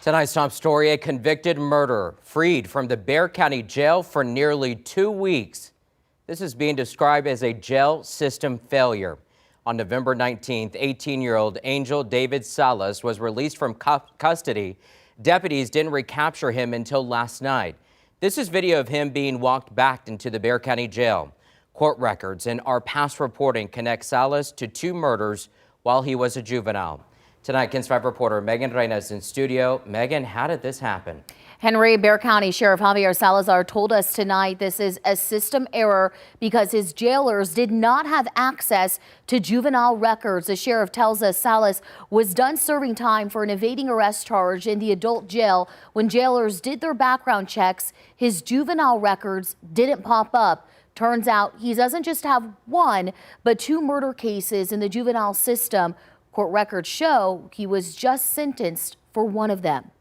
Tonight's top story, a convicted murderer freed from the Bexar County jail for nearly 2 weeks. This is being described as a jail system failure. On November 19th, 18-year-old Angel David Salas was released from custody. Deputies didn't recapture him until last night. This is video of him being walked back into the Bexar County jail. Court records and our past reporting connect Salas to 2 murders while he was a juvenile. Tonight, KENS 5 reporter Megan Reyna is in studio. Megan, how did this happen? Henry, Bexar County Sheriff Javier Salazar told us tonight this is a system error because his jailers did not have access to juvenile records. The sheriff tells us Salas was done serving time for an evading arrest charge in the adult jail. When jailers did their background checks, his juvenile records didn't pop up. Turns out he doesn't just have 1, but 2 murder cases in the juvenile system. Court records show he was just sentenced for 1 of them.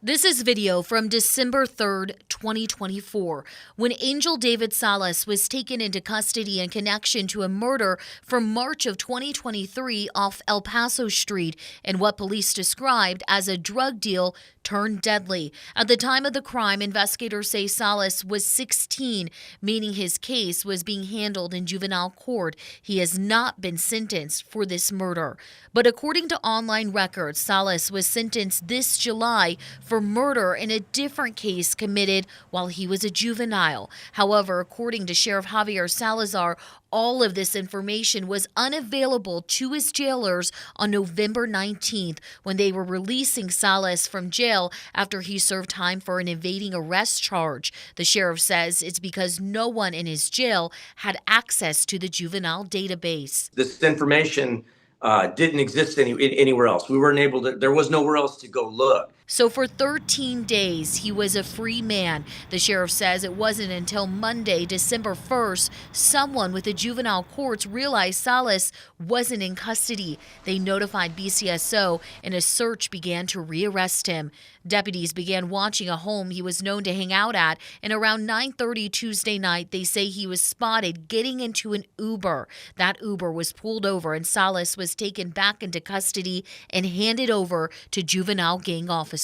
This is video from December 3rd, 2024, when Angel David Salas was taken into custody in connection to a murder from March of 2023 off El Paso Street and what police described as a drug deal turned deadly. At the time of the crime, investigators say Salas was 16, meaning his case was being handled in juvenile court. He has not been sentenced for this murder. But according to online records, Salas was sentenced this July for murder in a different case committed while he was a juvenile. However, according to Sheriff Javier Salazar, all of this information was unavailable to his jailers on November 19th when they were releasing Salas from jail after he served time for an evading arrest charge. The sheriff says it's because no one in his jail had access to the juvenile database. This information didn't exist anywhere else. We weren't able to, there was nowhere else to go look. So for 13 days, he was a free man. The sheriff says it wasn't until Monday, December 1st, someone with the juvenile courts realized Salas wasn't in custody. They notified BCSO and a search began to rearrest him. Deputies began watching a home he was known to hang out at, and around 9:30 Tuesday night, they say he was spotted getting into an Uber. That Uber was pulled over and Salas was taken back into custody and handed over to juvenile gang officers.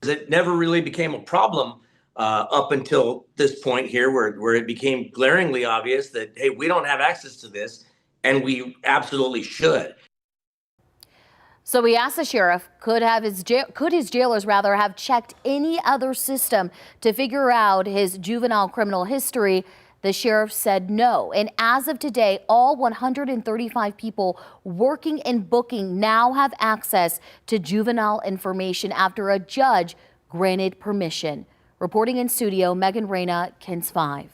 It never really became a problem up until this point here where it became glaringly obvious that, hey, we don't have access to this, and we absolutely should. So we asked the sheriff, could his jailers rather have checked any other system to figure out his juvenile criminal history? The sheriff said no. And as of today, all 135 people working and booking now have access to juvenile information after a judge granted permission. Reporting in studio, Megan Reyna, KENS 5.